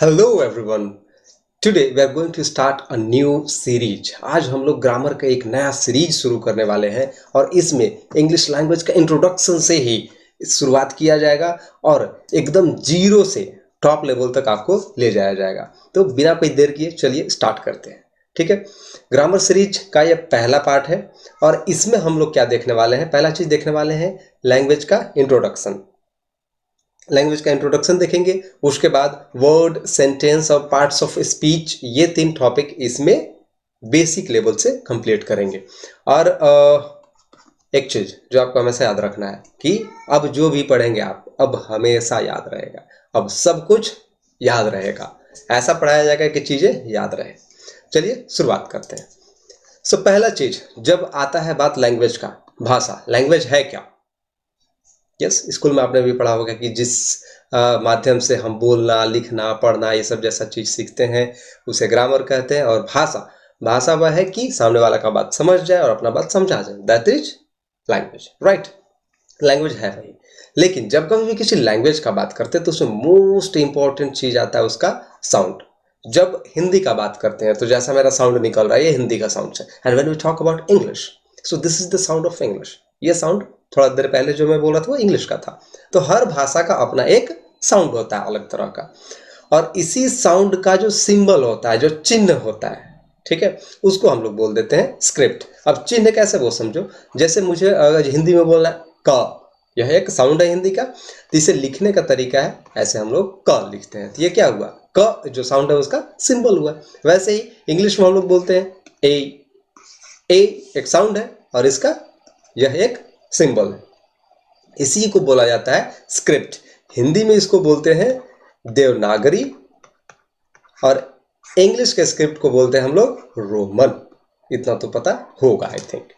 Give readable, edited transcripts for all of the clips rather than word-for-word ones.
Hello everyone. Today we are going to start a new series. आज हम लोग grammar का एक नया सीरीज शुरू करने वाले हैं और इसमें इंग्लिश लैंग्वेज का इंट्रोडक्शन से ही शुरुआत किया जाएगा और एकदम जीरो से टॉप लेवल तक आपको ले जाया जाएगा। तो बिना कोई देर किए चलिए स्टार्ट करते हैं। ठीक है, ग्रामर सीरीज का यह पहला पार्ट है और इसमें हम लोग क्या देखने वाले हैं। पहला चीज देखने वाले हैं लैंग्वेज का इंट्रोडक्शन। लैंग्वेज का इंट्रोडक्शन देखेंगे, उसके बाद वर्ड, सेंटेंस और पार्ट्स ऑफ स्पीच, ये 3 टॉपिक इसमें बेसिक लेवल से कंप्लीट करेंगे। और एक चीज जो आपको हमेशा याद रखना है कि अब जो भी पढ़ेंगे आप, अब हमेशा याद रहेगा, अब सब कुछ याद रहेगा। ऐसा पढ़ाया जाएगा कि चीजें याद रहे। चलिए शुरुआत करते हैं। पहला चीज, जब आता है बात लैंग्वेज का, भाषा, लैंग्वेज है क्या। यस, स्कूल में आपने भी पढ़ा होगा कि जिस माध्यम से हम बोलना, लिखना, पढ़ना, ये सब जैसा चीज सीखते हैं उसे ग्रामर कहते हैं। और भाषा, भाषा वह है कि सामने वाला का बात समझ जाए और अपना बात समझा जाए, that is language, right. Language है वही। लेकिन जब कभी भी किसी लैंग्वेज का बात करते हैं तो उसमें मोस्ट इंपॉर्टेंट चीज आता है उसका साउंड। जब हिंदी का बात करते हैं तो जैसा मेरा साउंड निकल रहा है, ये हिंदी का साउंड है। And when we talk about English, so this is the sound of English. ये साउंड थोड़ा देर पहले जो मैं बोला था वो इंग्लिश का था। तो हर भाषा का अपना एक साउंड होता है अलग तरह का, और इसी साउंड का जो सिंबल होता है, जो चिन्ह होता है, ठीक है, उसको हम लोग बोल देते हैं स्क्रिप्ट। अब चिन्ह कैसे वो समझो। जैसे मुझे अगर हिंदी में बोलना है क, यह एक साउंड है हिंदी का, तो इसे लिखने का तरीका है ऐसे, हम लोग क लिखते हैं। तो ये क्या हुआ, क जो साउंड है उसका सिंबल हुआ। वैसे ही इंग्लिश में हम लोग बोलते हैं ए। ए एक साउंड है और इसका यह एक सिंबल है, इसी को बोला जाता है स्क्रिप्ट। हिंदी में इसको बोलते हैं देवनागरी और इंग्लिश के स्क्रिप्ट को बोलते हैं हम लोग रोमन। इतना तो पता होगा आई थिंक।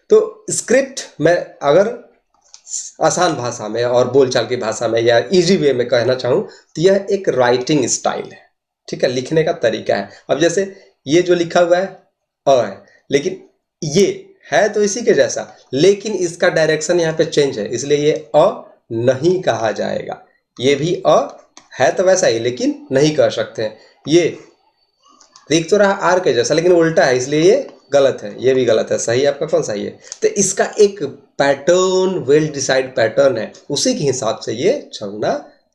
तो स्क्रिप्ट में अगर आसान भाषा में और बोलचाल की भाषा में या इजी वे में कहना चाहूँ तो यह एक राइटिंग स्टाइल है, ठीक है, लिखने का तरीका है। अब जैसे ये जो लिखा हुआ है अ है, लेकिन ये है तो इसी के जैसा, लेकिन इसका डायरेक्शन यहाँ पे चेंज है, इसलिए ये अ नहीं कहा जाएगा। ये भी अ है तो वैसा ही, लेकिन नहीं कह सकते हैं। ये दिख तो रहा आर के जैसा लेकिन उल्टा है, इसलिए ये गलत है। ये भी गलत है। सही आपका कौन सा है? ये तो इसका एक पैटर्न, वेल डिसाइड पैटर्न है, उसी के हिसाब से ये चलना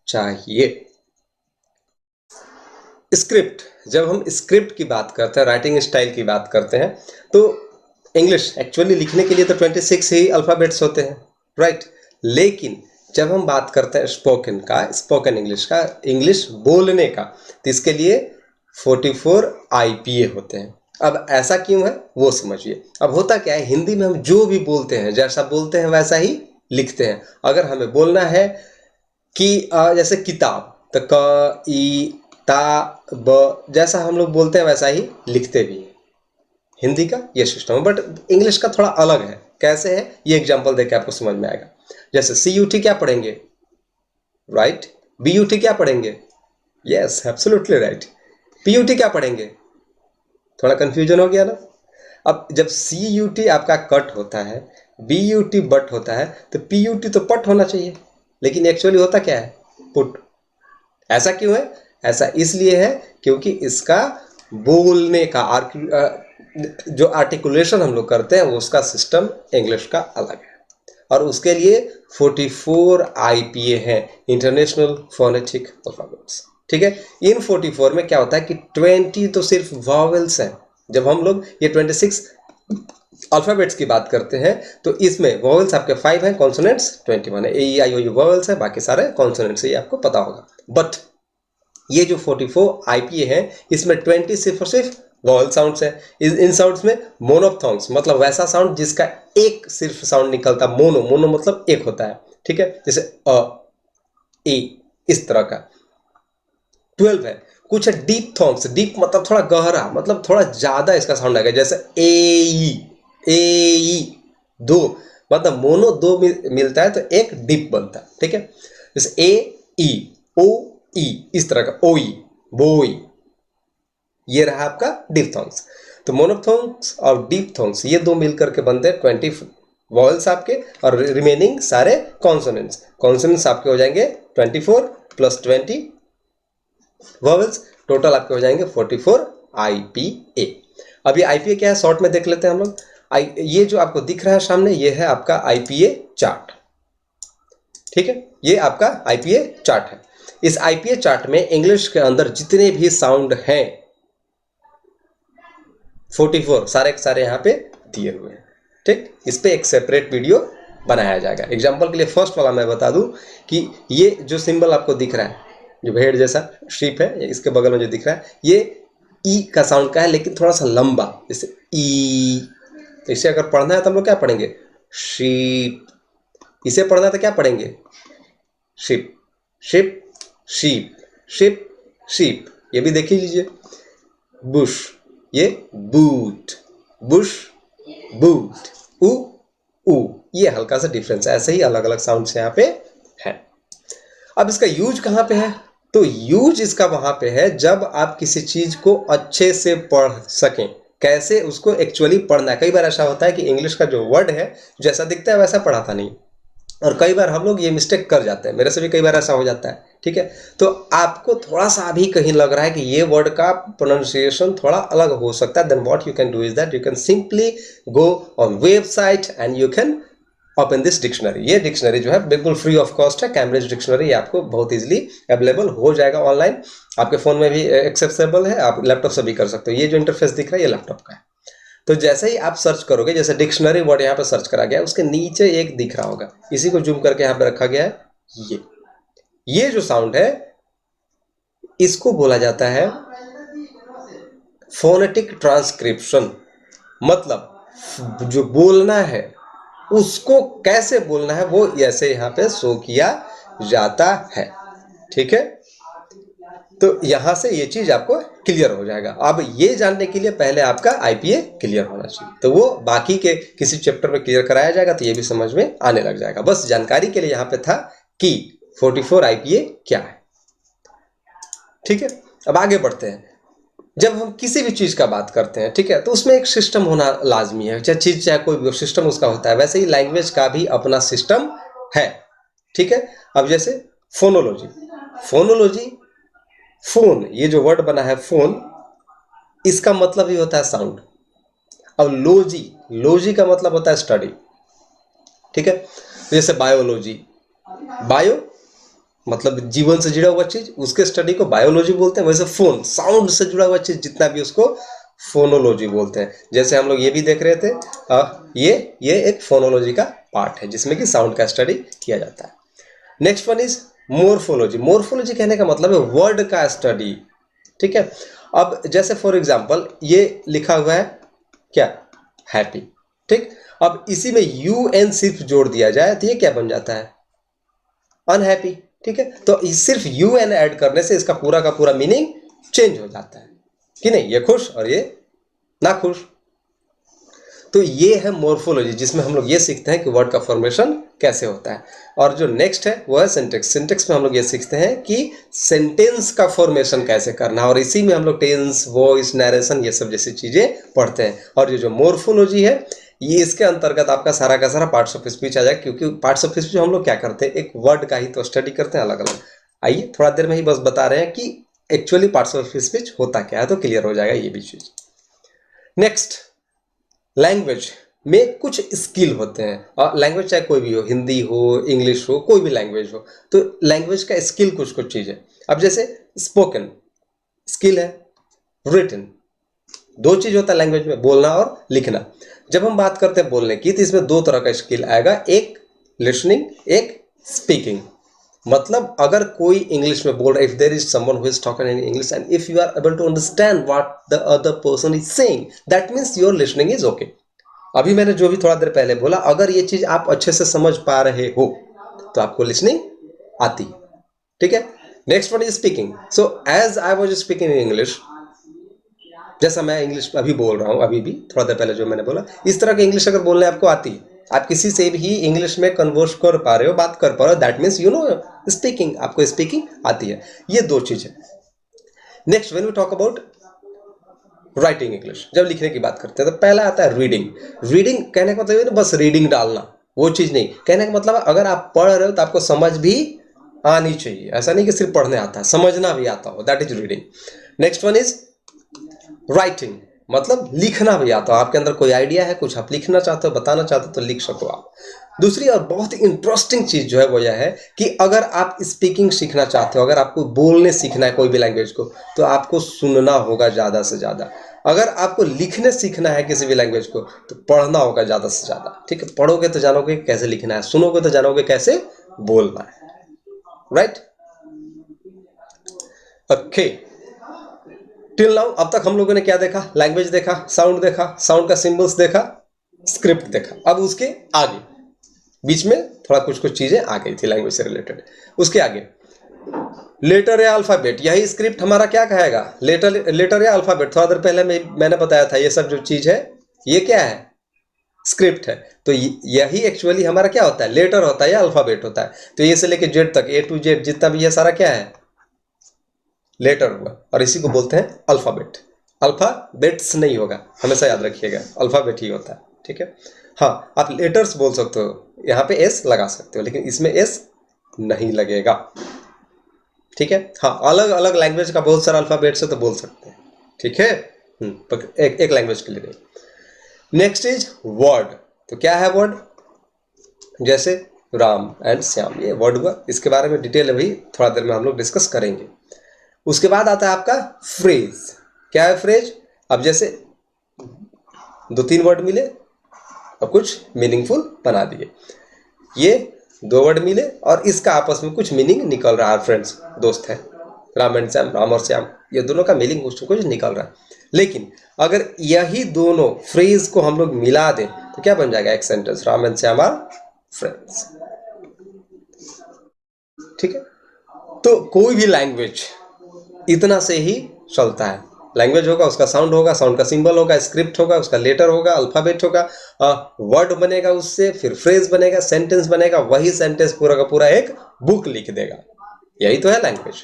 चाहिए। स्क्रिप्ट, जब हम स्क्रिप्ट की बात करते हैं, राइटिंग स्टाइल की बात करते हैं, तो इंग्लिश एक्चुअली लिखने के लिए तो 26 ही अल्फ़ाबेट्स होते हैं, राइट। लेकिन जब हम बात करते हैं स्पोकन का, स्पोकन इंग्लिश का, इंग्लिश बोलने का, तो इसके लिए 44 आईपीए होते हैं। अब ऐसा क्यों है वो समझिए। अब होता क्या है, हिंदी में हम जो भी बोलते हैं, जैसा बोलते हैं वैसा ही लिखते हैं। अगर हमें बोलना है कि जैसे किताब, तो क ई ता ब, जैसा हम लोग बोलते हैं वैसा ही लिखते भी हैं। हिंदी का ये सिस्टम है, बट इंग्लिश का थोड़ा अलग है। कैसे है ये एग्जांपल देके आपको समझ में आएगा। जैसे सी यू टी क्या पढ़ेंगे, राइट। बी यू टी क्या पढ़ेंगे, yes absolutely right. P U T क्या पढ़ेंगे, थोड़ा कंफ्यूजन हो गया ना। अब जब सी यू टी आपका कट होता है, बी यू टी बट होता है, तो पी यू टी तो पट होना चाहिए, लेकिन एक्चुअली होता क्या है, पुट। ऐसा क्यों है? ऐसा इसलिए है क्योंकि इसका बोलने का जो आर्टिकुलेशन हम लोग करते हैं उसका सिस्टम इंग्लिश का अलग है, और उसके लिए 44 आईपीए हैं, इंटरनेशनल फोनेटिक अल्फाबेट्स, ठीक है। इन 44 में क्या होता है कि 20 तो सिर्फ वॉवेल्स हैं। जब हम लोग ये 26 अल्फाबेट्स की बात करते हैं तो इसमें वॉवेल्स आपके 5 हैं, कॉन्सोनेंट्स 21 है। ए ई आई ओ यू वॉवेल्स है, बाकी सारे कॉन्सोनेंट्स, ये आपको पता होगा। बट ये जो 44 आईपीए हैं, इसमें 20 सिर्फ और सिर्फ वॉवल साउंड्स है। इन साउंड्स में मोनोफ्थोंग्स, मतलब वैसा साउंड जिसका एक सिर्फ साउंड निकलता, मोनो, मोनो मतलब एक होता है, ठीक है, जैसे अ, ए, इस तरह का 12 है। कुछ है डीप थोंग्स, डीप मतलब थोड़ा गहरा, मतलब थोड़ा ज्यादा इसका साउंड आएगा, जैसे ए दो, मतलब मोनो दो मिलता है तो एक डीप बनता है, ठीक है। जैसे ए ई ओ ई, इस तरह का ओ ई, बोई, ये रहा आपका डिप्थोंग्स। तो मोनोफ्थोंग्स और डिप्थोंग्स ये दो मिलकर के बनते हैं 20 वॉवल्स आपके, और रिमेनिंग सारे कॉन्सोनेंट्स। कॉन्सोनेंट्स आपके हो जाएंगे 24 प्लस 20 वॉवेल्स टोटल आपके हो जाएंगे 44 IPA। अब ये IPA क्या है शॉर्ट में देख लेते हैं हम लोग। ये जो आपको दिख रहा है सामने ये है आपका IPA चार्ट, ठीक है, ये आपका IPA चार्ट है। इस IPA चार्ट में इंग्लिश के अंदर जितने भी साउंड हैं 44 सारे के सारे यहाँ पे दिए हुए हैं, ठीक। इस पे एक सेपरेट वीडियो बनाया जाएगा। एग्जाम्पल के लिए फर्स्ट वाला मैं बता दूं कि ये जो सिंबल आपको दिख रहा है जो भेड़ जैसा शीप है, इसके बगल में जो दिख रहा है ये ई का साउंड का है, लेकिन थोड़ा सा लंबा, जैसे ई। इसे अगर पढ़ना है तो हम लोग क्या पढ़ेंगे, शीप। इसे पढ़ना है तो क्या पढ़ेंगे, ship ship sheep ship sheep. ये भी देख लीजिए, बुश, ये बूट, बुश बूट, उ उ। ये हल्का सा डिफरेंस है, ऐसे ही अलग अलग साउंड्स यहाँ पे है। अब इसका यूज कहाँ पे है, तो यूज इसका वहां पे है जब आप किसी चीज को अच्छे से पढ़ सकें। कैसे उसको एक्चुअली पढ़ना है। कई बार ऐसा होता है कि इंग्लिश का जो वर्ड है जैसा दिखता है वैसा पढ़ाता नहीं, और कई बार हम लोग ये मिस्टेक कर जाते हैं, मेरे से भी कई बार ऐसा हो जाता है, ठीक है। तो आपको थोड़ा सा अभी कहीं लग रहा है कि ये वर्ड का प्रोनाउंसिएशन थोड़ा अलग हो सकता है, then what you can do is that you can simply go on website and you can open this dictionary. ये डिक्शनरी जो है बिल्कुल फ्री ऑफ कॉस्ट है, कैम्ब्रिज डिक्शनरी। ये आपको बहुत इजीली अवेलेबल हो जाएगा ऑनलाइन, आपके फोन में भी एक्सेसिबल है, आप लैपटॉप से भी कर सकते हो। ये जो इंटरफेस दिख रहा है ये लैपटॉप का है। तो जैसे ही आप सर्च करोगे, जैसे डिक्शनरी वर्ड यहाँ पे सर्च करा गया, उसके नीचे एक दिख रहा होगा, इसी को जूम करके यहाँ पे रखा गया है। ये जो साउंड है इसको बोला जाता है फोनेटिक ट्रांसक्रिप्शन। मतलब जो बोलना है उसको कैसे बोलना है वो ऐसे यहाँ पे शो किया जाता है, ठीक है। तो यहां से ये चीज आपको क्लियर हो जाएगा। अब ये जानने के लिए पहले आपका IPA क्लियर होना चाहिए, तो वो बाकी के किसी चैप्टर में क्लियर कराया जाएगा तो ये भी समझ में आने लग जाएगा। बस जानकारी के लिए यहाँ पे था कि 44 IPA क्या है, ठीक है। अब आगे बढ़ते हैं। जब हम किसी भी चीज का बात करते हैं, ठीक है, तो उसमें एक सिस्टम होना लाजमी है। चाहे चीज चाहे कोई भी सिस्टम उसका होता है, वैसे ही लैंग्वेज का भी अपना सिस्टम है, ठीक है। अब जैसे फोनोलॉजी, फोनोलॉजी फोन, ये जो वर्ड बना है फोन, इसका मतलब ही होता है साउंड। अब लॉजी, लॉजी का मतलब होता है स्टडी, ठीक है। जैसे बायोलॉजी, बायो मतलब जीवन से जुड़ा हुआ चीज, उसके स्टडी को बायोलॉजी बोलते हैं। वैसे फोन साउंड से जुड़ा हुआ चीज जितना भी उसको फोनोलॉजी बोलते हैं। जैसे हम लोग ये भी देख रहे थे, ये एक फोनोलॉजी का पार्ट है जिसमें कि साउंड का स्टडी किया जाता है। Next one is morphology. Morphology कहने का मतलब है वर्ड का स्टडी, ठीक है। अब जैसे फॉर एग्जांपल ये लिखा हुआ है क्या, हैप्पी, ठीक। अब इसी में UN सिर्फ जोड़ दिया जाए तो ये क्या बन जाता है, अनहैप्पी, ठीक है। तो सिर्फ UN ऐड करने से इसका पूरा का पूरा मीनिंग चेंज हो जाता है कि नहीं, ये खुश और ये ना खुश। तो ये है मोर्फोलॉजी, जिसमें हम लोग ये सीखते हैं कि वर्ड का फॉर्मेशन कैसे होता है। और जो नेक्स्ट है वो है सिंटेक्स। सिंटेक्स में हम लोग ये सीखते हैं कि सेंटेंस का फॉर्मेशन कैसे करना, और इसी में हम लोग टेंस, वॉइस, नरेशन, ये सब जैसी चीजें पढ़ते हैं। और ये जो मोर्फोलॉजी है ये इसके अंतर्गत आपका सारा का सारा पार्ट्स ऑफ स्पीच आ जाएगा, क्योंकि पार्ट्स ऑफ स्पीच हम लोग क्या करते हैं, एक वर्ड का ही तो स्टडी करते हैं अलग अलग। आइए थोड़ा देर में ही बस बता रहे हैं कि एक्चुअली पार्ट्स ऑफ स्पीच होता क्या है, तो क्लियर हो जाएगा ये भी चीज। नेक्स्ट, लैंग्वेज में कुछ स्किल होते हैं, और लैंग्वेज चाहे कोई भी हो, हिंदी हो, इंग्लिश हो, कोई भी लैंग्वेज हो, तो लैंग्वेज का स्किल कुछ कुछ चीज है। अब जैसे स्पोकन स्किल है, रिटन, दो चीज होता है लैंग्वेज में, बोलना और लिखना। जब हम बात करते हैं बोलने की तो इसमें दो तरह का स्किल आएगा, एक लिसनिंग, एक स्पीकिंग। मतलब अगर कोई इंग्लिश में बोल रहा है, if there is someone who is talking in English and if you are able to understand what the other person is saying, that means your listening is okay. अभी मैंने जो भी थोड़ा देर पहले बोला, अगर ये चीज आप अच्छे से समझ पा रहे हो तो आपको लिसनिंग आती है, ठीक है। Next one is speaking. So as I was speaking in English, जैसा मैं इंग्लिश अभी बोल रहा हूँ, अभी भी थोड़ा देर पहले जो मैंने बोला, इस तरह की इंग्लिश अगर बोलने आपको आती है, आप किसी से भी इंग्लिश में कन्वर्स कर पा रहे हो, बात कर पा रहे हो, that means you know speaking, आपको स्पीकिंग आती है। ये दो चीज है। Next when we talk about writing English, जब लिखने की बात करते हैं तो पहला आता है रीडिंग। रीडिंग कहने का मतलब बस रीडिंग डालना, वो चीज नहीं। कहने का मतलब अगर आप पढ़ रहे हो तो आपको समझ भी आनी चाहिए, ऐसा नहीं कि सिर्फ पढ़ने आता है, समझना भी आता हो, that is reading. Next one is writing, मतलब लिखना भी आता हो, आपके अंदर कोई आइडिया है, कुछ आप लिखना चाहते हो, बताना चाहते हो तो लिख सको आप। दूसरी और बहुत ही इंटरेस्टिंग चीज जो है वो यह है कि अगर आप स्पीकिंग सीखना चाहते हो, अगर आपको बोलने सीखना है कोई भी लैंग्वेज को, तो आपको सुनना होगा ज़्यादा से ज़्यादा। अगर आपको लिखने सीखना है किसी भी लैंग्वेज को, तो पढ़ना होगा ज़्यादा से ज़्यादा। ठीक है, पढ़ोगे तो जानोगे कैसे लिखना है, सुनोगे तो जानोगे कैसे बोलना है, राइट। ओके, टिल नाउ अब तक हम लोगों ने क्या देखा? लैंग्वेज देखा, साउंड देखा, साउंड का सिंबल्स देखा, स्क्रिप्ट देखा। अब उसके आगे बीच में थोड़ा कुछ कुछ चीजें आ गई थी लैंग्वेज से रिलेटेड। उसके आगे लेटर या अल्फाबेट, यही स्क्रिप्ट हमारा क्या कहेगा? लेटर या अल्फाबेट। थोड़ा देर पहले मैंने बताया था, ये सब जो चीज है ये क्या है? स्क्रिप्ट है। तो यही एक्चुअली हमारा क्या होता है? लेटर होता है या अल्फाबेट होता है। तो ये से लेके जेड तक, ए टू जेड जितना भी है सारा क्या है? लेटर हुआ, और इसी को बोलते हैं अल्फाबेट। अल्फाबेट्स नहीं होगा, हमेशा याद रखिएगा, अल्फाबेट ही होता है। ठीक है, हाँ आप लेटर्स बोल सकते हो, यहाँ पे एस लगा सकते हो, लेकिन इसमें एस नहीं लगेगा। ठीक है, हाँ अलग अलग लैंग्वेज का बहुत सारा अल्फाबेट से तो बोल सकते हैं। ठीक है, एक लैंग्वेज के लिए नहीं। Next is word. तो क्या है वर्ड? जैसे राम एंड श्याम, ये वर्ड हुआ। इसके बारे में डिटेल अभी थोड़ा देर में हम लोग डिस्कस करेंगे। उसके बाद आता है आपका फ्रेज। क्या है फ्रेज? अब जैसे दो तीन वर्ड मिले और कुछ मीनिंगफुल बना दिए, ये दो वर्ड मिले और इसका आपस में कुछ मीनिंग निकल रहा है। फ्रेंड्स, दोस्त है, राम एंड श्याम, राम और श्याम, ये दोनों का मीनिंग कुछ कुछ निकल रहा है। लेकिन अगर यही दोनों फ्रेज को हम लोग मिला दें तो क्या बन जाएगा? एक sentence, Ram and Shyam are friends. ठीक है, तो कोई भी लैंग्वेज इतना से ही चलता है। लैंग्वेज होगा, उसका साउंड होगा, साउंड का सिंबल होगा, स्क्रिप्ट होगा, उसका लेटर होगा, अल्फाबेट होगा, वर्ड बनेगा उससे, फिर फ्रेज बनेगा, सेंटेंस बनेगा, वही सेंटेंस पूरा का पूरा एक बुक लिख देगा। यही तो है लैंग्वेज।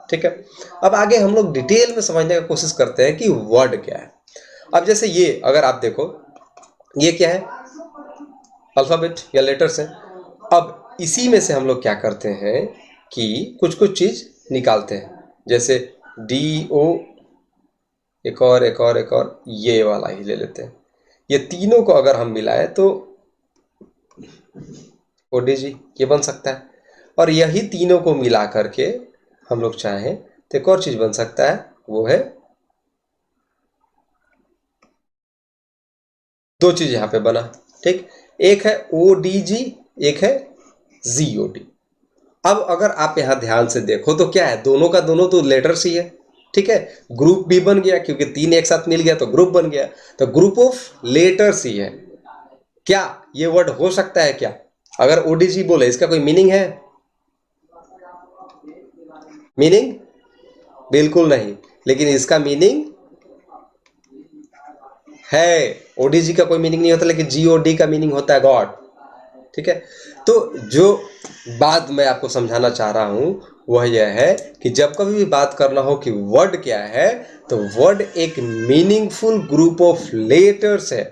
ठीक है, अब आगे हम लोग डिटेल में समझने का कोशिश करते हैं कि वर्ड क्या है। अब जैसे ये अगर आप देखो, ये क्या है? अल्फाबेट या लेटर्स है। अब इसी में से हम लोग क्या करते हैं कि कुछ कुछ चीज निकालते हैं, जैसे डी ओ, एक और ये वाला ही ले लेते हैं। ये तीनों को अगर हम मिलाएं तो ओडीजी ये बन सकता है। और यही तीनों को मिला करके हम लोग चाहें तो एक और चीज बन सकता है, वो है दो चीज यहाँ पे बना। ठीक, एक है ओडीजी, एक है जीओडी। अब अगर आप यहाँ ध्यान से देखो तो क्या है? दोनों का दोनों तो लेटर्स ही है। ठीक है, ग्रुप भी बन गया क्योंकि तीन एक साथ मिल गया तो ग्रुप बन गया। तो ग्रुप ऑफ लेटर्स ही है। क्या ये वर्ड हो सकता है क्या? अगर ओडीजी बोले, इसका कोई मीनिंग है? मीनिंग बिल्कुल नहीं, लेकिन इसका मीनिंग है। ओडीजी का कोई मीनिंग नहीं होता, लेकिन जीओडी का मीनिंग होता है गॉड। ठीक है, तो जो बात मैं आपको समझाना चाह रहा हूं वह यह है कि जब कभी भी बात करना हो कि वर्ड क्या है, तो वर्ड एक मीनिंगफुल ग्रुप ऑफ लेटर्स है,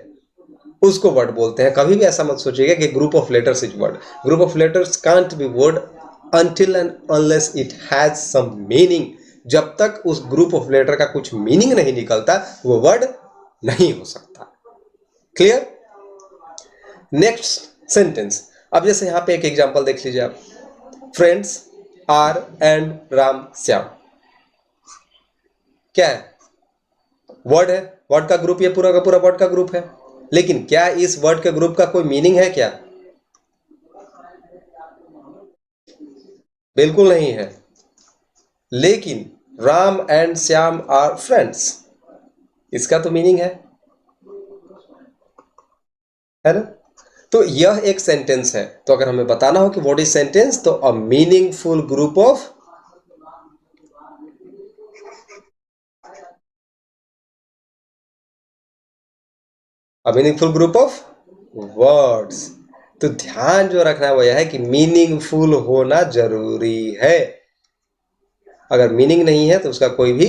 उसको वर्ड बोलते हैं। कभी भी ऐसा मत सोचिएगा कि group of letters is word. Group of letters can't be word until and unless it has some meaning। जब तक उस ग्रुप ऑफ लेटर का कुछ मीनिंग नहीं निकलता वो वर्ड नहीं हो सकता। क्लियर? Next sentence. अब जैसे यहां पे एक एग्जांपल देख लीजिए आप, friends are and Ram Shyam. क्या है? वर्ड है, वर्ड का ग्रुप, ये पूरा का पूरा वर्ड का ग्रुप है। लेकिन क्या इस वर्ड के ग्रुप का कोई मीनिंग है क्या? बिल्कुल नहीं है। लेकिन Ram and Shyam are friends, इसका तो मीनिंग है ना? तो यह एक सेंटेंस है। तो अगर हमें बताना हो कि व्हाट इज सेंटेंस, तो a meaningful group of words. तो ध्यान जो रखना है वो यह है कि मीनिंगफुल होना जरूरी है। अगर मीनिंग नहीं है तो उसका कोई भी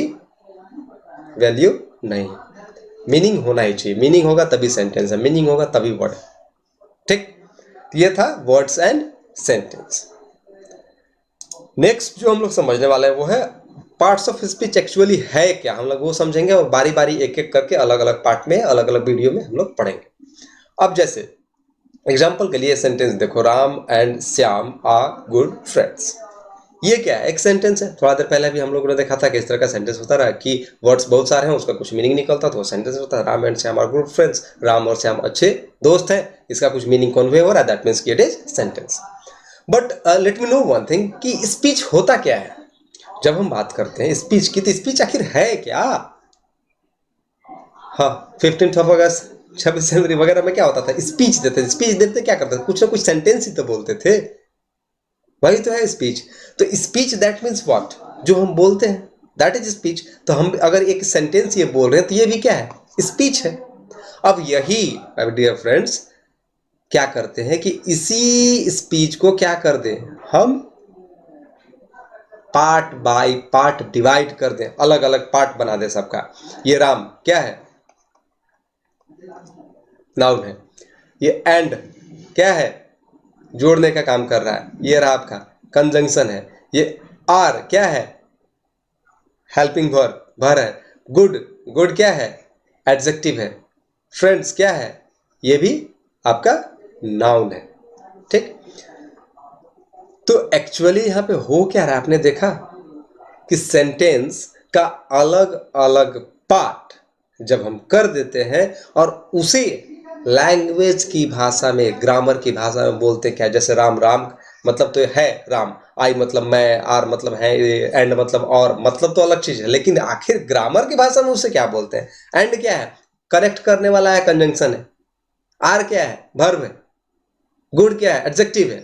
वैल्यू नहीं। मीनिंग होना ही चाहिए, मीनिंग होगा तभी सेंटेंस है, मीनिंग होगा तभी वर्ड। ठीक, ये था वर्ड्स एंड सेंटेंस। नेक्स्ट जो हम लोग समझने वाले हैं वो है पार्ट्स ऑफ स्पीच एक्चुअली है क्या, हम लोग वो समझेंगे और बारी बारी एक एक करके अलग अलग पार्ट में अलग अलग वीडियो में हम लोग पढ़ेंगे। अब जैसे एग्जाम्पल के लिए सेंटेंस देखो, Ram and Shyam are good friends. ये क्या है, एक सेंटेंस है। थोड़ा देर पहले भी हम लोगों ने देखा था कि इस तरह का सेंटेंस होता रहा कि वर्ड्स बहुत सारे हैं, उसका कुछ मीनिंग निकलता तो वो सेंटेंस होता है Ram and Shyam are good friends. Ram और श्याम अच्छे दोस्त हैं, इसका कुछ मीनिंग कन्वे हो रहा है, दैट मीन्स कि it is sentence. But let me know one thing कि स्पीच होता क्या है। जब हम बात करते हैं स्पीच की, तो स्पीच आखिर है क्या? हाँ, 15 अगस्त 26 जनवरी वगैरह में क्या होता था, स्पीच देते क्या करते थे, कुछ ना कुछ सेंटेंस ही तो बोलते थे, वही तो है स्पीच। तो स्पीच दैट मीन्स व्हाट, जो हम बोलते हैं दैट इज स्पीच। तो हम अगर एक सेंटेंस ये बोल रहे हैं तो ये भी क्या है, स्पीच है। अब यही माय डियर फ्रेंड्स क्या करते हैं कि इसी स्पीच को क्या कर दें, हम पार्ट बाय पार्ट डिवाइड कर दें, अलग अलग पार्ट बना दें सबका। ये राम क्या है, नाउन है। ये एंड क्या है, जोड़ने का काम कर रहा है, ये रहा आपका कंजंक्शन है। ये आर क्या है, हेल्पिंग वर्ब भर है। गुड, गुड क्या है, एडजेक्टिव है। फ्रेंड्स क्या है, ये भी आपका नाउन है। ठीक, तो एक्चुअली यहां पे हो क्या रहा है, आपने देखा कि सेंटेंस का अलग अलग पार्ट जब हम कर देते हैं और उसे लैंग्वेज की भाषा में, ग्रामर की भाषा में बोलते क्या, जैसे राम, राम मतलब तो है राम, आई मतलब मैं, आर मतलब है, एंड मतलब और, मतलब तो अलग चीज है, लेकिन आखिर ग्रामर की भाषा में उसे क्या बोलते हैं। एंड क्या है, कनेक्ट करने वाला है, कंजंक्शन है। आर क्या है, वर्ब है। गुड क्या है, एडजेक्टिव है।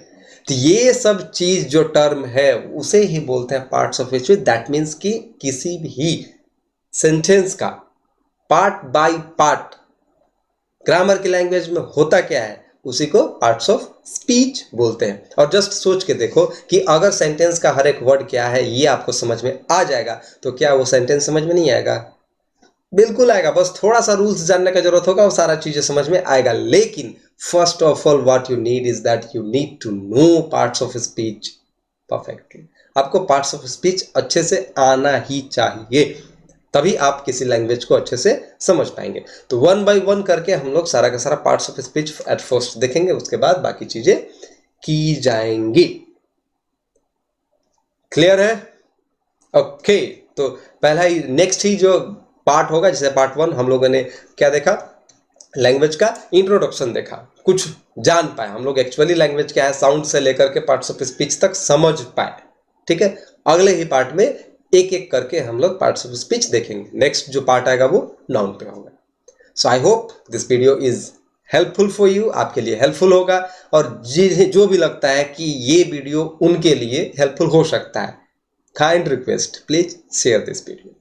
तो ये सब चीज जो टर्म है उसे ही बोलते हैं parts of speech. That means कि किसी भी सेंटेंस का पार्ट बाय पार्ट ग्रामर की लैंग्वेज में होता क्या है, उसी को पार्ट्स ऑफ स्पीच बोलते हैं। और जस्ट सोच के देखो कि अगर सेंटेंस का हर एक वर्ड क्या है ये आपको समझ में आ जाएगा तो क्या वो सेंटेंस समझ में नहीं आएगा? बिल्कुल आएगा, बस थोड़ा सा रूल्स जानने का जरूरत होगा और सारा चीजें समझ में आएगा। लेकिन first of all what you need is that you need to know parts of speech perfectly. आपको पार्ट्स ऑफ स्पीच अच्छे से आना ही चाहिए, तभी आप किसी लैंग्वेज को अच्छे से समझ पाएंगे। तो वन बाय वन करके हम लोग सारा का सारा parts of speech at first देखेंगे, उसके बाद बाकी चीजें की जाएंगी। क्लियर है? ओके, तो पहला ही नेक्स्ट ही जो पार्ट होगा, जैसे पार्ट 1 हम लोगों ने क्या देखा, लैंग्वेज का इंट्रोडक्शन देखा, कुछ जान पाए हम लोग एक्चुअली लैंग्वेज क्या है, साउंड से लेकर के पार्ट्स ऑफ स्पीच तक समझ पाए। ठीक है, अगले ही पार्ट में एक एक करके हम लोग पार्ट्स ऑफ स्पीच देखेंगे। नेक्स्ट जो पार्ट आएगा वो नाउन पे होगा। So I hope this video is helpful for you, आपके लिए हेल्पफुल होगा। और जो भी लगता है कि ये वीडियो उनके लिए हेल्पफुल हो सकता है, kind request, please share this video.